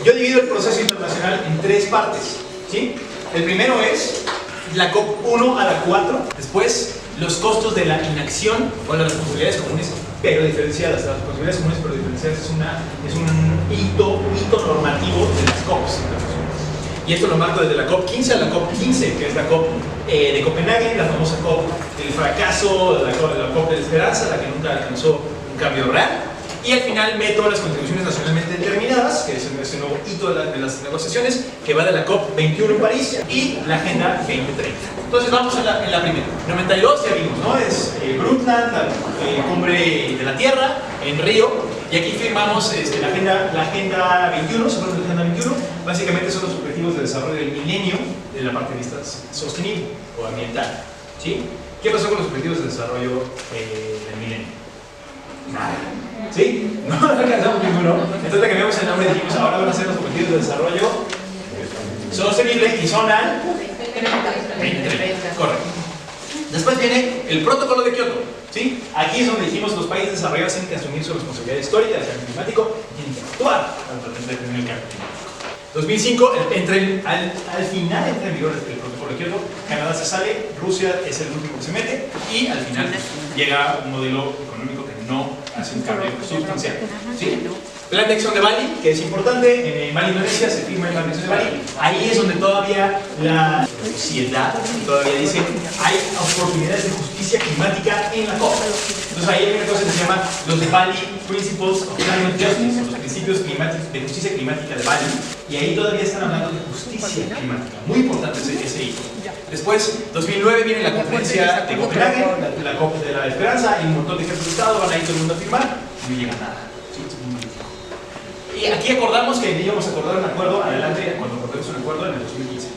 Yo divido el proceso internacional en tres partes, ¿sí? El primero es la COP 1 a la 4, después los costos de la inacción o las responsabilidades comunes pero diferenciadas. Las responsabilidades comunes pero diferenciadas es un hito normativo de las COPs. Y esto lo marco desde la COP 15 a la COP 15, que es la COP de Copenhague, la famosa COP del fracaso, la COP de la esperanza, la que nunca alcanzó un cambio real. Y al final meto las contribuciones nacionalmente determinadas, que es ese nuevo hito de las negociaciones, que va de la COP 21 en París y la Agenda 2030. Entonces vamos en la primera. 92 ya vimos, ¿no? Es Brundtland, la cumbre de la Tierra en Río, y aquí firmamos la Agenda 21, sobre la Agenda 21, básicamente son los objetivos de desarrollo del milenio de la parte de vista sostenible o ambiental, ¿sí? ¿Qué pasó con los objetivos de desarrollo del milenio? Nada. ¿Sí? No alcanzamos ninguno. Entonces le cambiamos el nombre y dijimos, ahora van a ser los objetivos de desarrollo sostenible y son al 2030. Correcto. Después viene el protocolo de Kioto, ¿sí? Aquí es donde dijimos los países desarrollados tienen que asumir su responsabilidad histórica del cambio climático y tienen que actuar para detener el cambio climático. 2005, al final entra en vigor el protocolo de Kioto, Canadá se sale, Rusia es el último que se mete y al final llega un modelo económico que no hace un cambio sustancial, ¿sí? Plan de acción de Bali, que es importante, en Bali, Indonesia, se firma el plan de acción de Bali. Ahí es donde todavía la sociedad todavía dice hay oportunidades de justicia climática en la COP. Entonces ahí hay una cosa que se llama los Bali Principles of Climate Justice, los principios de justicia climática de Bali, y ahí todavía están hablando de justicia climática, muy importante ese hito. Después, 2009 viene la conferencia de Copenhague, la COP de la esperanza, y un montón de jefes de Estado van a ir todo el mundo a firmar, no llega nada. Y aquí acordamos que íbamos a acordar un acuerdo adelante cuando acordemos un acuerdo en el 2015.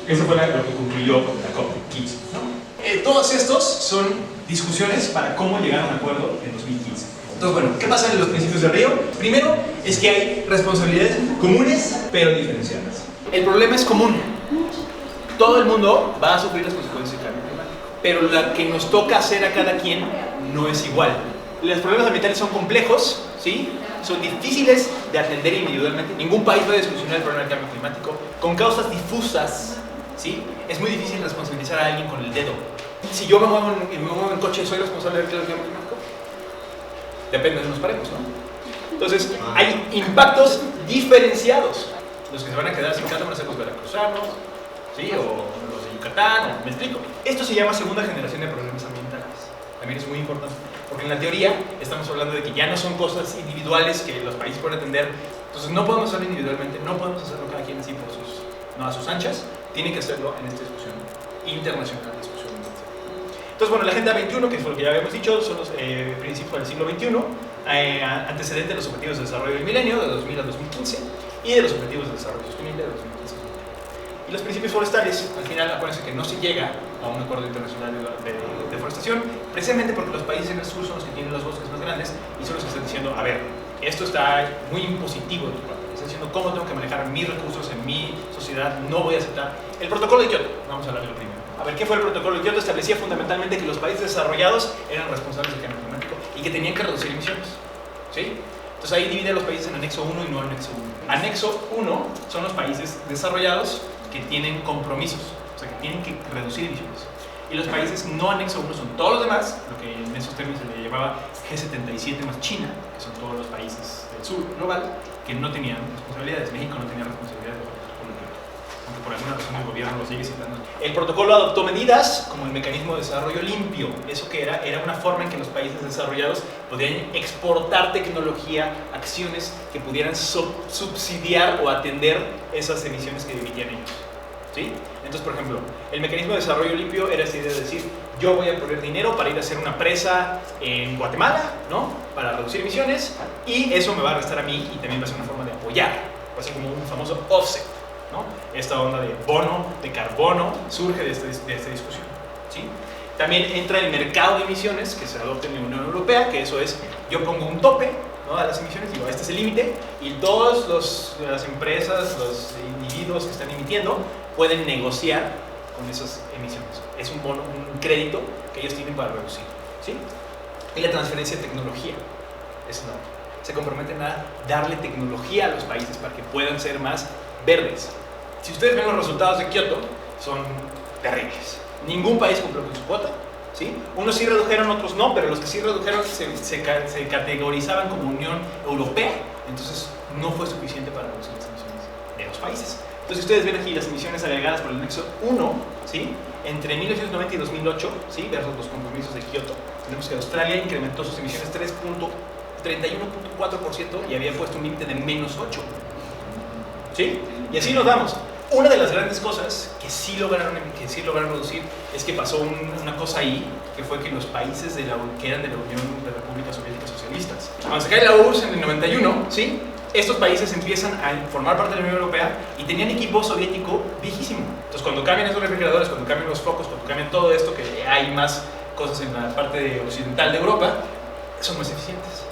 Eso fue lo que concluyó la COP15, ¿no? Todos estos son discusiones para cómo llegar a un acuerdo en 2015. Entonces, bueno, ¿qué pasa en los principios de Río? Primero, es que hay responsabilidades comunes, pero diferenciadas. El problema es común. Todo el mundo va a sufrir las consecuencias del cambio climático, pero la que nos toca hacer a cada quien no es igual. Los problemas ambientales son complejos, ¿sí? Son difíciles de atender individualmente. Ningún país puede solucionar el problema del cambio climático con causas difusas, ¿sí? Es muy difícil responsabilizar a alguien con el dedo. Si yo me muevo en coche, ¿soy responsable del cambio climático? Depende de los parejos, ¿no? Entonces, hay impactos diferenciados. Los que se van a quedar sin casa van a ser los veracruzanos, ¿sí? O los de Yucatán, o me explico. Esto se llama segunda generación de problemas ambientales. También es muy importante, porque en la teoría estamos hablando de que ya no son cosas individuales que los países pueden atender. Entonces no podemos hacerlo individualmente, no podemos hacerlo cada quien así a sus anchas. Tiene que hacerlo en esta discusión internacional, discusión mundial. Entonces, bueno, la Agenda 21, que es lo que ya habíamos dicho, son los principios del siglo XXI, antecedentes de los Objetivos de Desarrollo del Milenio, de 2000 a 2015, y de los Objetivos de Desarrollo Sostenible, de 2015 a 2030. Y los principios forestales, al final, acuérdense que no se llega a un acuerdo internacional de deforestación, precisamente porque los países en el sur son los que tienen los bosques más grandes y son los que están diciendo, a ver, esto está muy impositivo de tu parte. Están diciendo cómo tengo que manejar mis recursos en mi sociedad, no voy a aceptar. El protocolo de Kioto, vamos a hablar de lo primero. A ver, ¿qué fue el protocolo de Kioto? Establecía fundamentalmente que los países desarrollados eran responsables del cambio climático y que tenían que reducir emisiones, ¿sí? Entonces ahí divide a los países en anexo 1 y no anexo 1. Anexo 1 son los países desarrollados que tienen compromisos, o sea, que tienen que reducir emisiones. Y los países no anexo 1 son todos los demás, lo que en esos términos se le llamaba G77 más China, que son todos los países del sur global, que no tenían responsabilidades. México no tenía responsabilidades de aunque por alguna razón el gobierno lo sigue citando. El protocolo adoptó medidas como el mecanismo de desarrollo limpio. ¿Eso qué era? Era una forma en que los países desarrollados podían exportar tecnología, acciones que pudieran subsidiar o atender esas emisiones que emitían ellos, ¿sí? Entonces, por ejemplo, el mecanismo de desarrollo limpio era esa idea de decir, yo voy a poner dinero para ir a hacer una presa en Guatemala, ¿no? Para reducir emisiones, y eso me va a restar a mí y también va a ser una forma de apoyar. Va a ser como un famoso offset, ¿no? Esta onda de bono, de carbono, surge de esta discusión, ¿sí? También entra el mercado de emisiones que se adopta en la Unión Europea, que eso es, yo pongo un tope, ¿no? A las emisiones, digo, este es el límite, y todas las empresas, los individuos que están emitiendo, pueden negociar con esas emisiones. Es un bono, un crédito que ellos tienen para reducir, ¿sí? Y la transferencia de tecnología es la otra. se comprometen a darle tecnología a los países para que puedan ser más verdes. Si ustedes ven los resultados de Kioto, son terribles. Ningún país cumplió con su cuota, ¿sí? Unos sí redujeron, otros no, pero los que sí redujeron se categorizaban como Unión Europea, entonces no fue suficiente para reducir las emisiones de los países. Entonces ustedes ven aquí las emisiones agregadas por el anexo 1, ¿sí? Entre 1990 y 2008, ¿sí? Versus los compromisos de Kioto. Tenemos que Australia incrementó sus emisiones 31.4% y había puesto un límite de -8%. ¿Sí? Y así nos vamos. Una de las grandes cosas que sí lograron reducir es que pasó una cosa ahí, que fue que los países que eran de la Unión de Repúblicas Soviéticas Socialistas, cuando se cae la URSS en el 91, ¿sí? Estos países empiezan a formar parte de la Unión Europea y tenían equipo soviético viejísimo. Entonces cuando cambian esos refrigeradores, cuando cambian los focos, cuando cambian todo esto, que hay más cosas en la parte occidental de Europa, son más eficientes.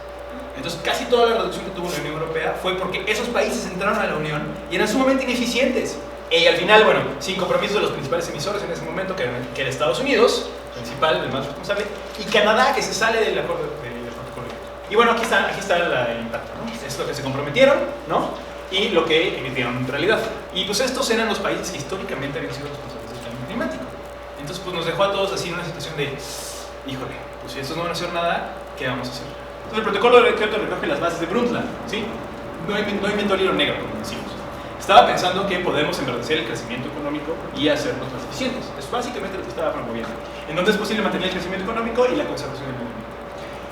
Entonces casi toda la reducción que tuvo la Unión Europea fue porque esos países entraron a la Unión y eran sumamente ineficientes. Y al final, bueno, sin compromiso de los principales emisores en ese momento, que era Estados Unidos, principal, el más responsable, y Canadá, que se sale del acuerdo del protocolo. Y bueno, aquí está el impacto, ¿no? Es lo que se comprometieron, ¿no? Y lo que emitieron en realidad. Y pues estos eran los países que históricamente habían sido responsables del cambio climático. Entonces pues nos dejó a todos así en una situación de, híjole, pues si estos no van a hacer nada, ¿qué vamos a hacer? Entonces el protocolo de Kioto recoge las bases de Brundtland, ¿sí? No inventó el hilo negro, como decimos. Estaba pensando que podemos enverdecer el crecimiento económico y hacernos más eficientes. Es básicamente lo que estaba promoviendo. En donde es posible mantener el crecimiento económico y la conservación del medio ambiente.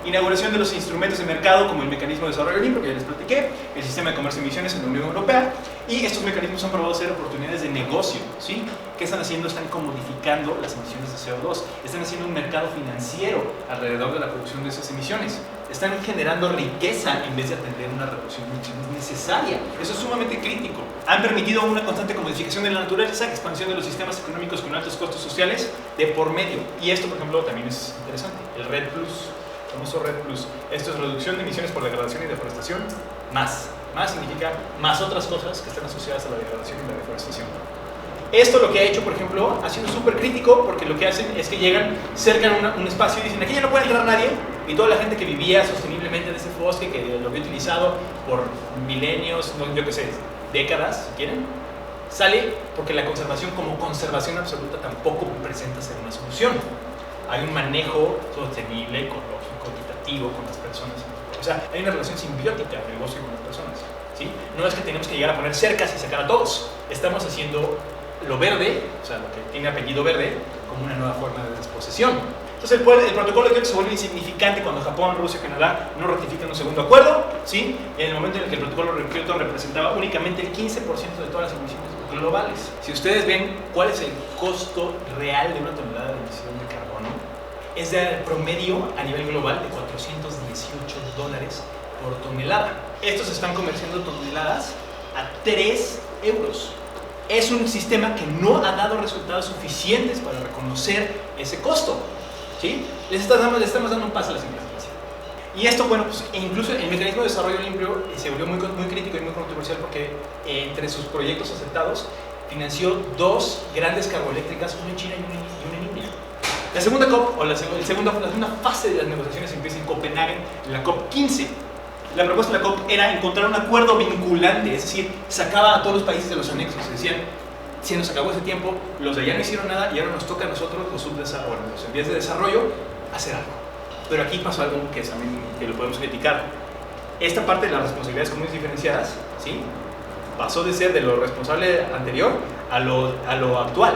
Inauguración de los instrumentos de mercado como el mecanismo de desarrollo limpio, que ya les platiqué, el sistema de comercio de emisiones en la Unión Europea, y estos mecanismos han probado ser oportunidades de negocio, ¿sí? ¿Qué están haciendo? Están comodificando las emisiones de CO2, están haciendo un mercado financiero alrededor de la producción de esas emisiones, están generando riqueza en vez de atender una reducción de emisiones necesaria. Eso es sumamente crítico. Han permitido una constante comodificación de la naturaleza, expansión de los sistemas económicos con altos costos sociales de por medio. Y esto, por ejemplo, también es interesante, el REDD+. Famoso REDD+. Esto es reducción de emisiones por degradación y deforestación, más significa más otras cosas que están asociadas a la degradación y la deforestación. Esto lo que ha hecho, por ejemplo, ha sido súper crítico porque lo que hacen es que llegan, cercan un espacio y dicen, aquí ya no puede entrar nadie, y toda la gente que vivía sosteniblemente en ese bosque, que lo había utilizado por milenios, no, yo qué sé, décadas, si quieren, sale porque la conservación como conservación absoluta tampoco presenta ser una solución. Hay un manejo sostenible, ecológico, equitativo con las personas. O sea, hay una relación simbiótica del bosque con las personas, ¿sí? No es que tenemos que llegar a poner cercas y sacar a todos. Estamos haciendo lo verde, o sea, lo que tiene apellido verde, como una nueva forma de desposesión. Entonces el protocolo de Kioto se vuelve insignificante cuando Japón, Rusia y Canadá no ratifican un segundo acuerdo, ¿sí? En el momento en el que el protocolo de Kioto representaba únicamente el 15% de todas las emisiones globales. Si ustedes ven cuál es el costo real de una tonelada de emisión de carbono, es de promedio a nivel global de $418 por tonelada. Estos están comerciando toneladas a 3 euros. Es un sistema que no ha dado resultados suficientes para reconocer ese costo, ¿sí? Les estamos dando un paso a la simplificación. Y esto, bueno, pues incluso el mecanismo de desarrollo limpio se volvió muy crítico y muy controversial porque entre sus proyectos aceptados financió 2 grandes carboeléctricas, una en China y una en India. La segunda COP, o la segunda fase de las negociaciones empieza en Copenhague, en la COP 15. La propuesta de la COP era encontrar un acuerdo vinculante, es decir, sacaba a todos los países de los anexos. Decían, se nos acabó ese tiempo, los de allá no hicieron nada y ahora nos toca a nosotros, los en vías de desarrollo, hacer algo. Pero aquí pasó algo que lo podemos criticar. Esta parte de las responsabilidades comunes diferenciadas, ¿sí? Pasó de ser de lo responsable anterior a lo actual,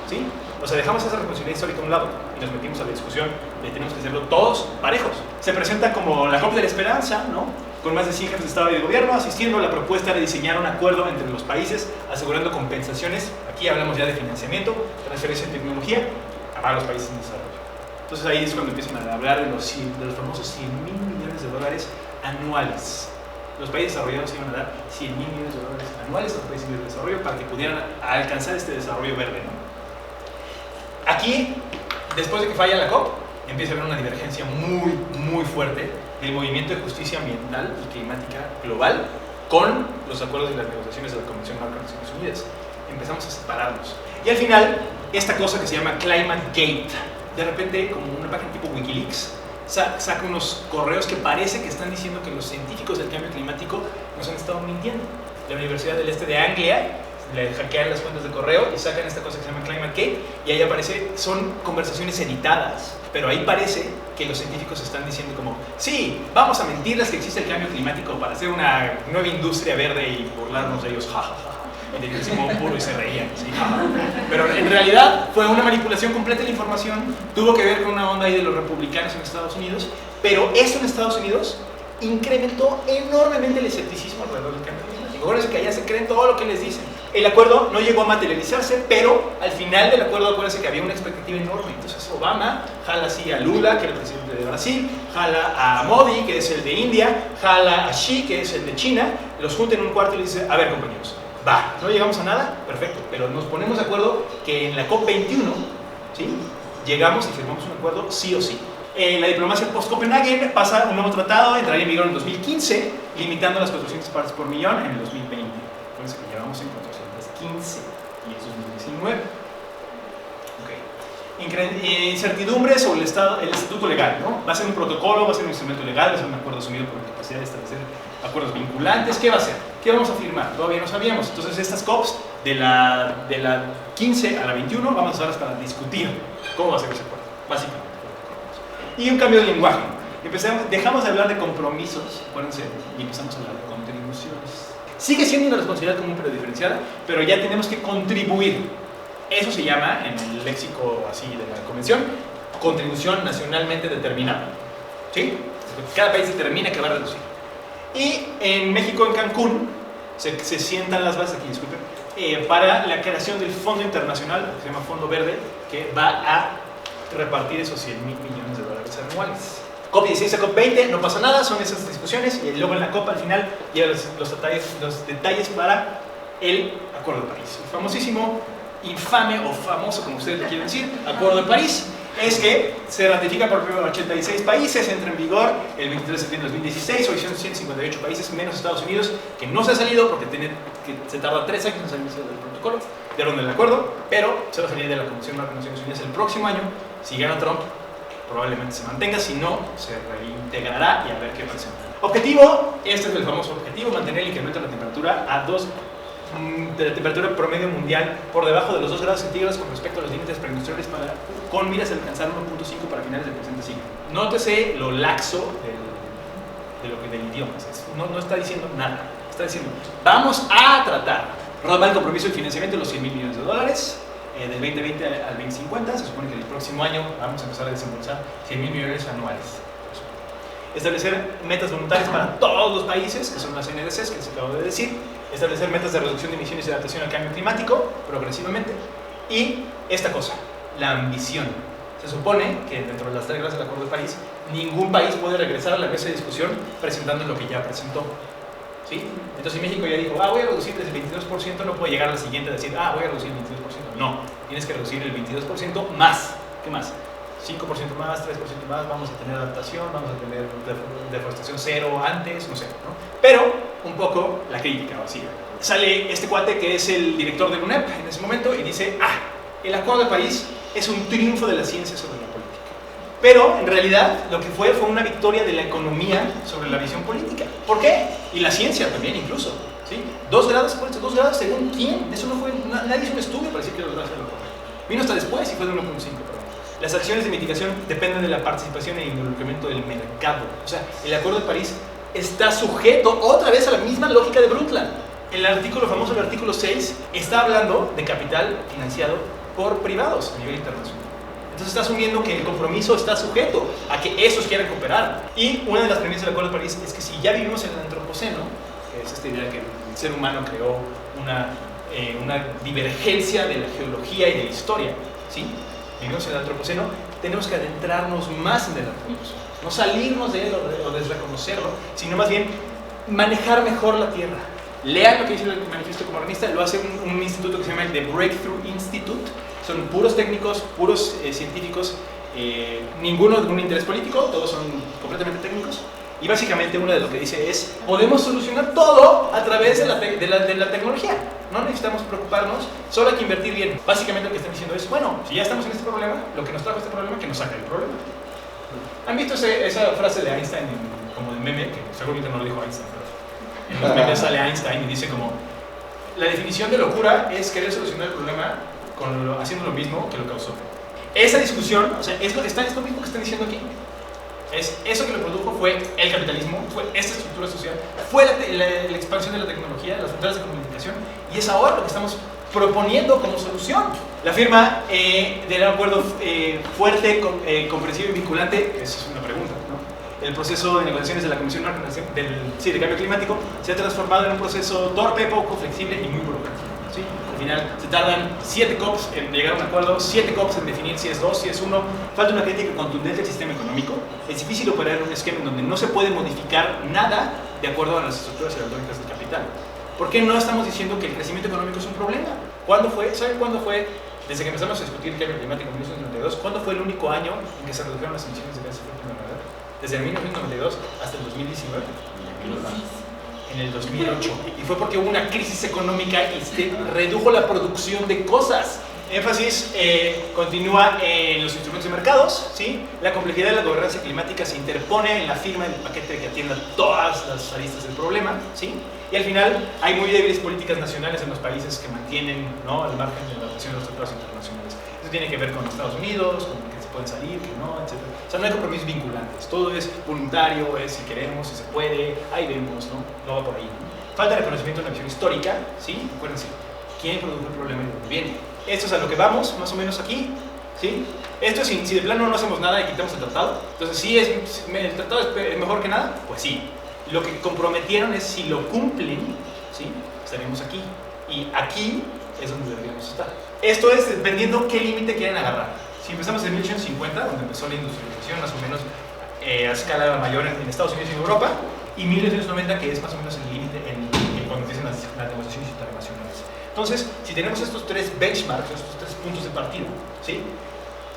¿sí? O sea, dejamos esa responsabilidad histórica a un lado y nos metimos a la discusión de tenemos que hacerlo todos parejos. Se presenta como la COP de la esperanza, ¿no? Con más de 100 jefes de Estado y de Gobierno asistiendo. La propuesta era diseñar un acuerdo entre los países asegurando compensaciones. Aquí hablamos ya de financiamiento, transferencia de tecnología para los países en desarrollo. Entonces ahí es cuando empiezan a hablar de los famosos $100.000 millones anuales. Los países desarrollados iban a dar $100.000 millones anuales a los países de desarrollo para que pudieran alcanzar este desarrollo verde, ¿no? Aquí, después de que falla la COP, empieza a haber una divergencia muy fuerte del movimiento de justicia ambiental y climática global con los acuerdos y las negociaciones de la Convención Marco de las Naciones Unidas. Empezamos a separarnos. Y al final, esta cosa que se llama Climate Gate, de repente, como una página tipo Wikileaks, saca unos correos que parece que están diciendo que los científicos del cambio climático nos han estado mintiendo. La Universidad del Este de Anglia le hackean las cuentas de correo y sacan esta cosa que se llama Climate Gate, y ahí aparece, son conversaciones editadas, pero ahí parece que los científicos están diciendo como, sí, vamos a mentirles que existe el cambio climático para hacer una nueva industria verde y burlarnos de ellos, jajaja. Y de Simón puro y se reían, ¿sí? Pero en realidad fue una manipulación completa de la información, tuvo que ver con una onda ahí de los republicanos en Estados Unidos, pero eso en Estados Unidos incrementó enormemente el escepticismo alrededor del cambio climático. Acuérdense que allá se creen todo lo que les dicen. El acuerdo no llegó a materializarse, pero al final del acuerdo acuérdense que había una expectativa enorme. Entonces Obama jala así a Lula, que era el presidente de Brasil, jala a Modi, que es el de India, jala a Xi, que es el de China, los junta en un cuarto y les dice, a ver compañeros, va, no llegamos a nada, perfecto, pero nos ponemos de acuerdo que en la COP21, ¿sí?, llegamos y firmamos un acuerdo sí o sí. La diplomacia post-Copenhagen pasa un nuevo tratado, entraría en vigor en 2015, limitando las 400 partes por millón en el 2020. Acuérdense que llevamos en 415 y es 2019. Okay. Incertidumbre sobre el estatuto legal, ¿no? Va a ser un protocolo, va a ser un instrumento legal, va a ser un acuerdo asumido por la capacidad de establecer acuerdos vinculantes. ¿Qué va a ser? ¿Qué vamos a firmar? Todavía no sabíamos. Entonces estas COPs de la 15 a la 21 vamos a usarlas para discutir cómo va a ser ese acuerdo, básicamente. Y un cambio de lenguaje. Dejamos de hablar de compromisos, acuérdense, y empezamos a hablar de contribuciones. Sigue siendo una responsabilidad común pero diferenciada, pero ya tenemos que contribuir. Eso se llama, en el léxico así de la convención, contribución nacionalmente determinada. ¿Sí? Cada país determina que va a reducir. Y en México, en Cancún, se sientan las bases, aquí disculpen, para la creación del Fondo Internacional, que se llama Fondo Verde, que va a repartir esos 100 mil millones de dólares anuales. COP16 a COP20, no pasa nada, son esas discusiones, y luego en la COP al final llevan los detalles para el Acuerdo de París. El famosísimo, infame o famoso, como ustedes le quieren decir, Acuerdo de París, es que se ratifica por 86 países, entra en vigor el 23 de septiembre de 2016, hoy son 158 países, menos Estados Unidos, que no se ha salido porque se tarda 3 años en salirse del protocolo, del acuerdo, pero se va a salir de la Convención de las Naciones Unidas el próximo año. Si gana Trump, probablemente se mantenga, si no, se reintegrará y a ver qué pasa. Objetivo, este es el famoso objetivo, mantener el incremento de la temperatura a de la temperatura promedio mundial por debajo de los 2 grados centígrados con respecto a los límites preindustriales con miras a alcanzar 1.5 para finales del presente siglo. Nótese lo laxo del idioma, no está diciendo nada, está diciendo vamos a tratar, retomar el compromiso de financiamiento de los 100 mil millones de dólares del 2020 al 2050, se supone que el próximo año vamos a empezar a desembolsar 100 mil millones anuales. Establecer metas voluntarias para todos los países, que son las NDCs, que les acabo de decir. Establecer metas de reducción de emisiones y adaptación al cambio climático, progresivamente. Y esta cosa, la ambición. Se supone que dentro de las reglas del Acuerdo de París, ningún país puede regresar a la mesa de discusión presentando lo que ya presentó. ¿Sí? Entonces México ya dijo, voy a reducir desde el 22%, no puede llegar a la siguiente a decir, voy a reducir el 22%. No, tienes que reducir el 22% más. ¿Qué más? 5% más, 3% más, vamos a tener adaptación, vamos a tener deforestación cero antes, no sé, ¿no? Pero un poco la crítica vacía. Sale este cuate que es el director del UNEP en ese momento y dice, el Acuerdo de París es un triunfo de la ciencia sobre la política. Pero en realidad lo que fue una victoria de la economía sobre la visión política. ¿Por qué? Y la ciencia también incluso. ¿Sí? 2 grados, 2 grados según quién. Eso no fue, nadie hizo un estudio para decir que 2 grados era lo correcto. Vino hasta después y fue de 1.5, Las acciones de mitigación dependen de la participación e involucramiento del mercado. O sea, el Acuerdo de París está sujeto otra vez a la misma lógica de Brundtland. El famoso artículo 6 está hablando de capital financiado por privados a nivel internacional. Entonces está asumiendo que el compromiso está sujeto a que esos quieran cooperar. Y una de las premisas del Acuerdo de París es que si ya vivimos en el antropoceno, que es esta idea que el ser humano creó una divergencia de la geología y de la historia, ¿sí? Vivimos en el antropoceno, tenemos que adentrarnos más en el antropoceno, no salirnos de él o desreconocerlo, sino más bien manejar mejor la tierra. Lean lo que dice el manifiesto comunista, lo hace un instituto que se llama el The Breakthrough Institute, son puros técnicos, puros científicos, ninguno de un interés político, todos son completamente técnicos, y básicamente uno de lo que dice es, podemos solucionar todo a través de la tecnología. No necesitamos preocuparnos, solo hay que invertir bien. Básicamente lo que están diciendo es, bueno, si ya estamos en este problema, lo que nos trajo este problema, que nos saca el problema. ¿Han visto esa frase de Einstein como de meme? Que seguramente no lo dijo Einstein, pero en los memes sale Einstein y dice como: la definición de locura es querer solucionar el problema haciendo lo mismo que lo causó. Esa discusión, o sea, es lo mismo que están diciendo aquí. Eso que lo produjo fue el capitalismo, fue esta estructura social, fue la expansión de la tecnología, las fronteras de comunicación, y es ahora lo que estamos proponiendo como solución. La firma del acuerdo fuerte, comprensivo y vinculante, esa es una pregunta, ¿no? El proceso de negociaciones de la Comisión de Cambio Climático se ha transformado en un proceso torpe, poco flexible y muy burocrático. ¿Sí? Al final se tardan 7 COPs en llegar a un acuerdo, 7 COPs en definir si es 2, si es 1. Falta una crítica contundente del sistema económico. Es difícil operar en un esquema en donde no se puede modificar nada de acuerdo a las estructuras jerárquicas del capital. ¿Por qué no estamos diciendo que el crecimiento económico es un problema? ¿Cuándo fue? ¿Saben cuándo fue? Desde que empezamos a discutir el cambio climático en 1992, ¿cuándo fue el único año en que se redujeron las emisiones de gases de efecto invernadero? Desde el 1992 hasta el 2019. En el 2008. Y fue porque hubo una crisis económica y se redujo la producción de cosas. Énfasis continúa en los instrumentos de mercados, ¿sí? La complejidad de la gobernanza climática se interpone en la firma del paquete que atienda todas las aristas del problema, ¿sí? Y al final hay muy débiles políticas nacionales en los países que mantienen, ¿no?, al margen de la adopción de los tratados internacionales. Eso tiene que ver con Estados Unidos, con que se pueden salir, que no, etc. O sea, no hay compromisos vinculantes. Todo es voluntario, es si queremos, si se puede, ahí vemos, ¿no? No va por ahí. Falta de reconocimiento de una visión histórica, ¿sí? Acuérdense, ¿quién produjo el problema y de dónde viene? Esto es a lo que vamos, más o menos aquí, ¿sí? Esto es si de plano no hacemos nada y quitamos el tratado. Entonces, ¿sí el tratado es mejor que nada? Pues sí. Lo que comprometieron es si lo cumplen, ¿sí?, estaríamos aquí. Y aquí es donde deberíamos estar. Esto es dependiendo qué límite quieren agarrar. Si empezamos en 1850, donde empezó la industrialización más o menos a escala mayor en Estados Unidos y en Europa, y 1990, que es más o menos el límite cuando empiezan las negociaciones internacionales. Entonces, si tenemos estos 3 benchmarks, estos 3 puntos de partida, ¿sí?,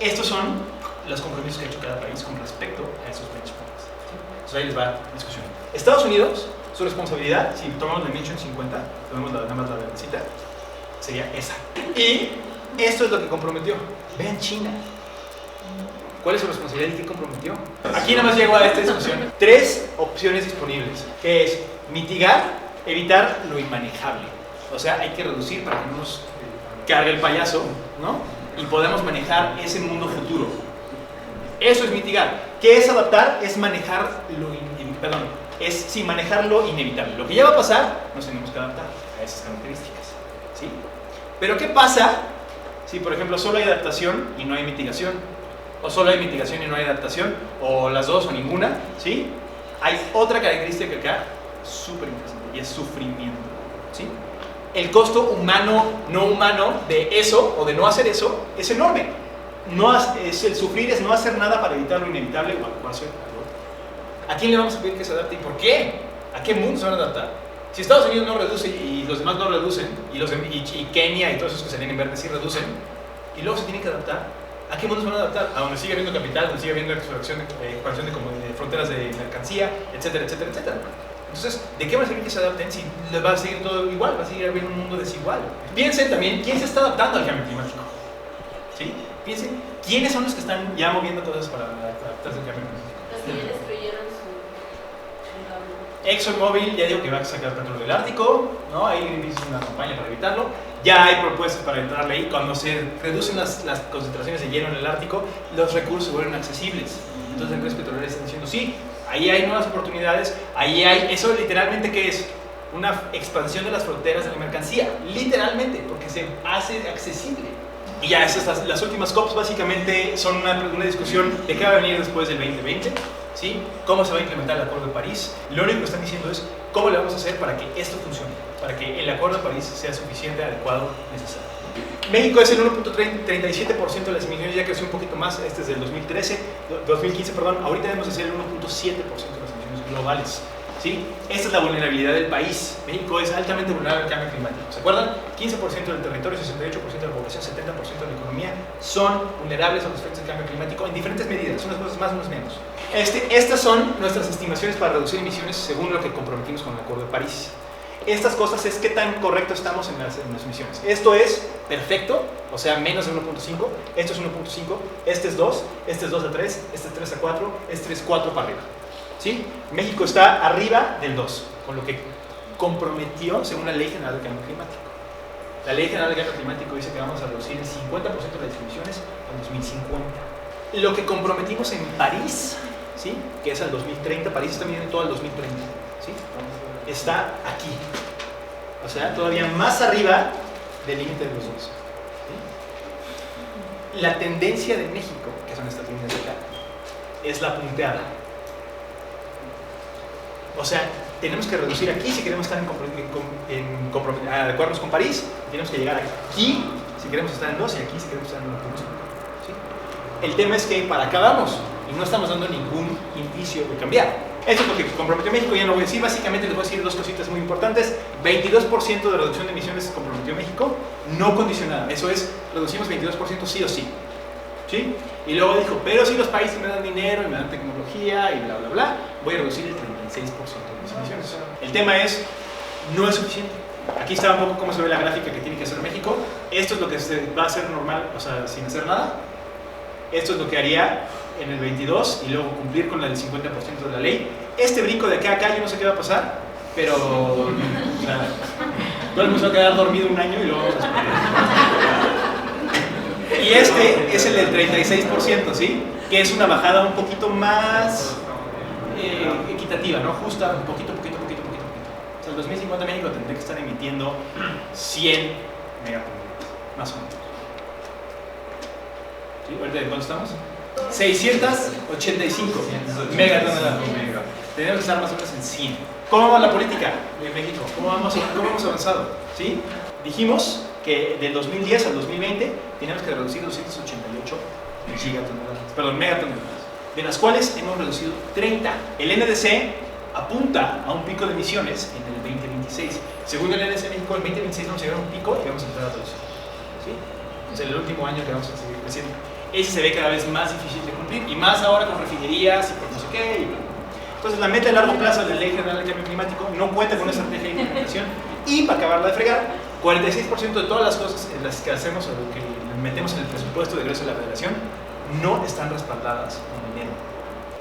estos son los compromisos que ha hecho cada país con respecto a esos benchmarks, ¿sí? Entonces ahí les va la discusión. Estados Unidos, su responsabilidad, si tomamos la 1850, tomamos nada más la verdecita, sería esa. Y esto es lo que comprometió. Vean China. ¿Cuál es su responsabilidad y qué comprometió? Aquí nada más llego a esta discusión. 3 opciones disponibles, que es mitigar, evitar lo inmanejable. O sea, hay que reducir para que no nos cargue el payaso, ¿no? Y podamos manejar ese mundo futuro. Eso es mitigar. ¿Qué es adaptar? Es manejar manejar lo inevitable. Lo que ya va a pasar, nos tenemos que adaptar a esas características, ¿sí? Pero ¿qué pasa si, por ejemplo, solo hay adaptación y no hay mitigación? O solo hay mitigación y no hay adaptación, o las dos o ninguna, ¿sí? Hay otra característica acá súper interesante y es sufrimiento, ¿sí? El costo humano, no humano de eso o de no hacer eso es enorme. El sufrir es no hacer nada para evitar lo inevitable o adecuarse a lo. ¿A quién le vamos a pedir que se adapte y por qué? ¿A qué mundo se van a adaptar? Si Estados Unidos no reduce y los demás no reducen, y Kenia y todos esos que se vienen verdes sí reducen, y luego se tienen que adaptar, ¿a qué mundo se van a adaptar? A donde sigue habiendo capital, donde sigue habiendo expansión de fronteras de mercancía, etcétera, etcétera, etcétera. Entonces, ¿de qué va a servir que se adapten si les va a seguir todo igual? Va a seguir habiendo un mundo desigual. Piensen también quién se está adaptando al cambio climático, ¿sí? Piensen quiénes son los que están ya moviendo cosas para adaptarse al cambio climático. Los que ya destruyeron su ExxonMobil ya dijo que va a sacar petróleo del Ártico, ¿no? Ahí Greenpeace hizo una campaña para evitarlo. Ya hay propuestas para entrarle ahí. Cuando se reducen las concentraciones de hielo en el Ártico, los recursos se vuelven accesibles. Entonces, las empresas petroleras están diciendo, sí, ahí hay nuevas oportunidades, ahí hay, eso literalmente, ¿qué es? Una expansión de las fronteras de la mercancía, literalmente, porque se hace accesible. Y ya esas, las últimas COPs básicamente son una discusión de qué va a venir después del 2020, ¿sí? Cómo se va a implementar el Acuerdo de París. Lo único que están diciendo es cómo le vamos a hacer para que esto funcione, para que el Acuerdo de París sea suficiente, adecuado, necesario. México es el 1.37% de las emisiones, ya creció un poquito más, este es del 2015, ahorita debemos de ser el 1.7% de las emisiones globales, ¿sí? Esta es la vulnerabilidad del país. México es altamente vulnerable al cambio climático, ¿se acuerdan? 15% del territorio, 68% de la población, 70% de la economía son vulnerables a los efectos del cambio climático en diferentes medidas, unas cosas más, unas menos. Estas son nuestras estimaciones para reducir emisiones según lo que comprometimos con el Acuerdo de París. estas cosas es qué tan correcto estamos en las emisiones. Esto es perfecto, o sea, menos de 1.5, esto es 1.5, este es 2, este es 2 a 3, este es 3 a 4, este es 4 para arriba. ¿Sí? México está arriba del 2, con lo que comprometió según la Ley General del Cambio Climático. La Ley General del Cambio Climático dice que vamos a reducir el 50% de las emisiones en 2050. Lo que comprometimos en París, ¿sí? Que es al 2030, París está midiendo todo al 2030, ¿sí? Está aquí, o sea, todavía más arriba del límite de los dos. ¿Sí? La tendencia de México, que son estas líneas de acá, es la punteada. O sea, tenemos que reducir aquí si queremos estar adecuarnos con París, tenemos que llegar aquí si queremos estar en 2 y aquí si queremos estar en 1.5. ¿Sí? El tema es que para acá vamos y no estamos dando ningún indicio de cambiar. Eso es lo que comprometió México, ya no voy a decir, básicamente les voy a decir dos cositas muy importantes. 22% de reducción de emisiones comprometió México, no condicionada, eso es, reducimos 22% sí o sí. ¿Sí? Y luego dijo, pero si los países me dan dinero y me dan tecnología y bla bla bla, voy a reducir el 36% de mis emisiones. El tema es, no es suficiente. Aquí está un poco cómo se ve la gráfica que tiene que hacer México. Esto es lo que se va a hacer normal, o sea, sin hacer nada. Esto es lo que haría en el 22 y luego cumplir con el 50% de la ley. Este brinco de acá a acá yo no sé qué va a pasar, pero todo el mundo va a quedar dormido un año y luego vamos a esperar. Y este es el del 36%, ¿sí? Que es una bajada un poquito más equitativa, ¿no? Justa, un poquito. O sea, el 2050 México tendría que estar emitiendo 100 megatoneladas, más o menos. ¿Sí? ¿Ahorita de cuánto estamos? 685 megatoneladas. Tenemos que estar más o menos en 100. ¿Cómo va la política de México? ¿Cómo hemos avanzado? ¿Sí? Dijimos que del 2010 al 2020 teníamos que reducir 288 megatoneladas, de las cuales hemos reducido 30. El NDC apunta a un pico de emisiones en el 2026. Según el NDC México, en el 2026 vamos a llegar a un pico y vamos a entrar a reducir. ¿Sí? Es el último año que vamos a seguir creciendo. Ese se ve cada vez más difícil de cumplir, y más ahora con refinerías y por no sé qué. Entonces, la meta a largo plazo de la Ley General del Cambio Climático no cuenta con una estrategia de implementación, y para acabarla de fregar, 46% de todas las cosas en las que hacemos o que metemos en el presupuesto de egreso de la Federación no están respaldadas con dinero.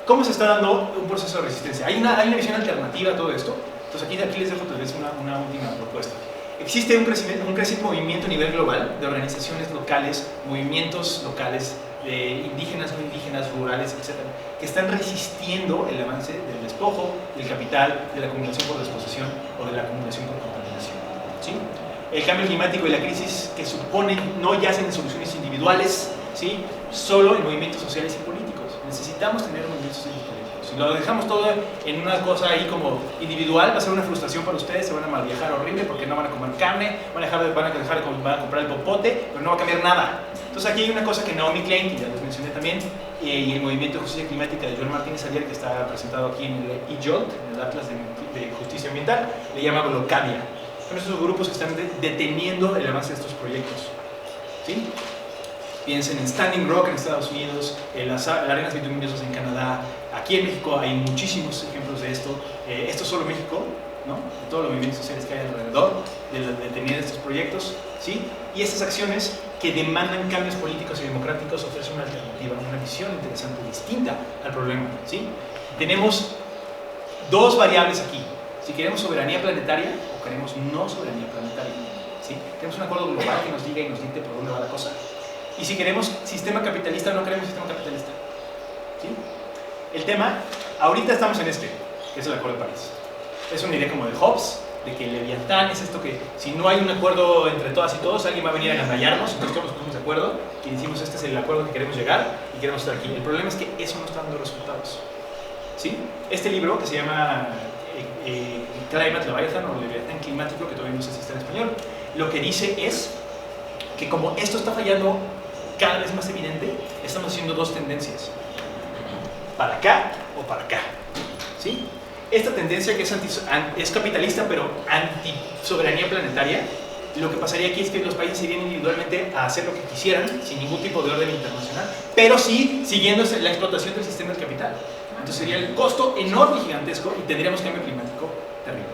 ¿Cómo se está dando un proceso de resistencia? ¿Hay una visión alternativa a todo esto? Entonces aquí les dejo tal vez una última propuesta. Existe un creciente movimiento a nivel global de organizaciones locales, movimientos locales, indígenas, no indígenas, rurales, etc., que están resistiendo el avance del despojo, del capital, de la acumulación por desposesión o de la acumulación por contaminación. ¿Sí? El cambio climático y la crisis que suponen no yacen en soluciones individuales, ¿sí? Solo en movimientos sociales y políticos. Necesitamos tener movimientos sociales y políticos. Si lo dejamos todo en una cosa ahí como individual, va a ser una frustración para ustedes, se van a mal viajar horrible porque no van a comer carne, van a comprar el popote, pero no va a cambiar nada. Entonces aquí hay una cosa que Naomi Klein, que ya les mencioné también, y el Movimiento de Justicia Climática de Joel Martínez Alier, que está presentado aquí en el IJOLT, en el Atlas de Justicia Ambiental, le llama Blocadia. Son esos grupos que están deteniendo el avance de estos proyectos. ¿Sí? Piensen en Standing Rock en Estados Unidos, en las arenas bituminosas en Canadá. Aquí en México hay muchísimos ejemplos de esto. Esto es solo México, ¿no? De todos los movimientos sociales que hay alrededor de detener estos proyectos, ¿sí? Y estas acciones que demandan cambios políticos y democráticos ofrecen una alternativa, una visión interesante, distinta al problema, ¿sí? Tenemos dos variables aquí. Si queremos soberanía planetaria o queremos no soberanía planetaria, ¿sí? Queremos un acuerdo global que nos diga y nos dicte por dónde va la cosa. Y si queremos sistema capitalista o no queremos sistema capitalista, ¿sí? El tema, ahorita estamos en que es el Acuerdo de París. Es una idea como de Hobbes, de que el Leviatán es esto que si no hay un acuerdo entre todas y todos, alguien va a venir a agandallarnos, entonces todos nos ponemos de acuerdo y decimos este es el acuerdo que queremos llegar y queremos estar aquí. El problema es que eso no está dando resultados, ¿sí? Este libro que se llama Climate Leviathan o Leviatán Climático, que todavía no sé si está en español, lo que dice es que como esto está fallando cada vez más evidente, estamos haciendo dos tendencias, para acá o para acá, ¿sí? Esta tendencia que es capitalista pero anti-soberanía planetaria, lo que pasaría aquí es que los países irían individualmente a hacer lo que quisieran sin ningún tipo de orden internacional, pero sí siguiendo la explotación del sistema del capital. Entonces sería el costo enorme y gigantesco y tendríamos cambio climático terrible.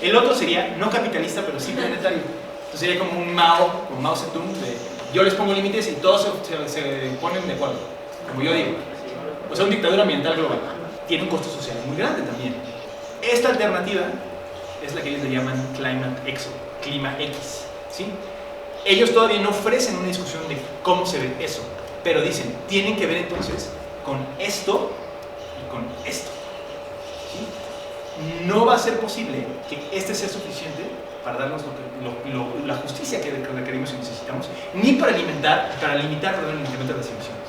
El otro sería no capitalista, pero sí planetario. Entonces sería como un Mao Zedong, de yo les pongo límites y todos se ponen de acuerdo, como yo digo. O sea, una dictadura ambiental global. Tiene un costo social muy grande también. Esta alternativa es la que ellos le llaman Clima X, ¿sí? Ellos todavía no ofrecen una discusión de cómo se ve eso, pero dicen, tienen que ver entonces con esto y con esto, ¿sí? No va a ser posible que este sea suficiente para darnos la justicia que requerimos y necesitamos, ni para limitar el incremento de las emisiones.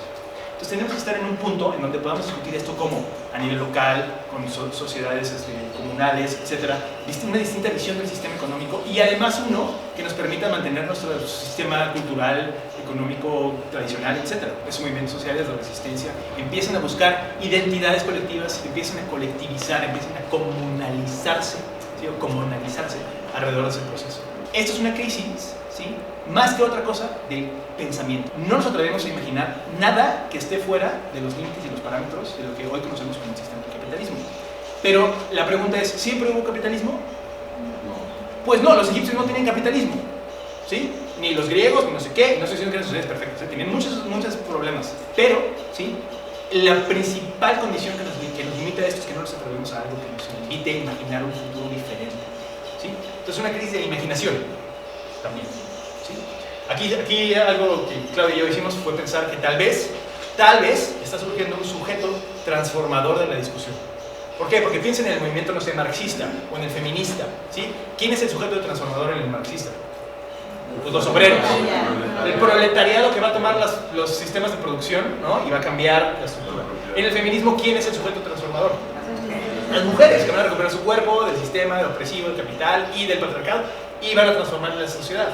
Entonces tenemos que estar en un punto en donde podamos discutir esto como a nivel local, con sociedades comunales, etc. Una distinta visión del sistema económico y además uno que nos permita mantener nuestro sistema cultural, económico, tradicional, etc. Esos movimientos sociales de resistencia empiezan a buscar identidades colectivas, empiezan a colectivizar, empiezan a comunalizarse, ¿sí? O comunalizarse alrededor de ese proceso. Esto es una crisis, ¿sí? Más que otra cosa del pensamiento. No nos atrevemos a imaginar nada que esté fuera de los límites y los parámetros de lo que hoy conocemos como el sistema del capitalismo. Pero la pregunta es, ¿siempre hubo capitalismo? No. Pues no, los egipcios no tenían capitalismo, ¿sí? Ni los griegos, ni no sé qué, no estoy diciendo que eran sociedades perfectas, ¿sí? Tienen muchos problemas. Pero, ¿sí? La principal condición que nos limita a esto es que no nos atrevemos a algo que nos invite a imaginar un futuro diferente, ¿sí? Entonces, una crisis de imaginación también. ¿Sí? Aquí algo que Claudio y yo hicimos fue pensar que tal vez está surgiendo un sujeto transformador de la discusión. ¿Por qué? Porque piensen en el movimiento, no sé, marxista o en el feminista, ¿sí? ¿Quién es el sujeto transformador en el marxista? Pues los obreros. El proletariado que va a tomar los sistemas de producción, ¿no? Y va a cambiar la estructura. En el feminismo, ¿quién es el sujeto transformador? Las mujeres que van a recuperar su cuerpo del sistema opresivo, del capital y del patriarcado y van a transformar la sociedad.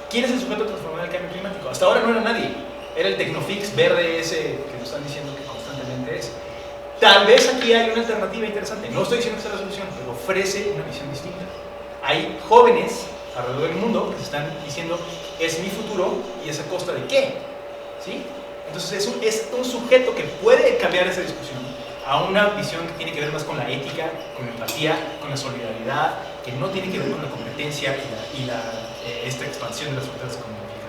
¿Quién es el sujeto transformador del cambio climático? Hasta ahora no era nadie. Era el Tecnofix verde ese que nos están diciendo que constantemente es. Tal vez aquí hay una alternativa interesante. No estoy diciendo que sea la solución, pero ofrece una visión distinta. Hay jóvenes alrededor del mundo que se están diciendo, es mi futuro y es a costa de qué. ¿Sí? Entonces es un sujeto que puede cambiar esa discusión a una visión que tiene que ver más con la ética, con la empatía, con la solidaridad, que no tiene que ver con la competencia y esta expansión de las fronteras económicas.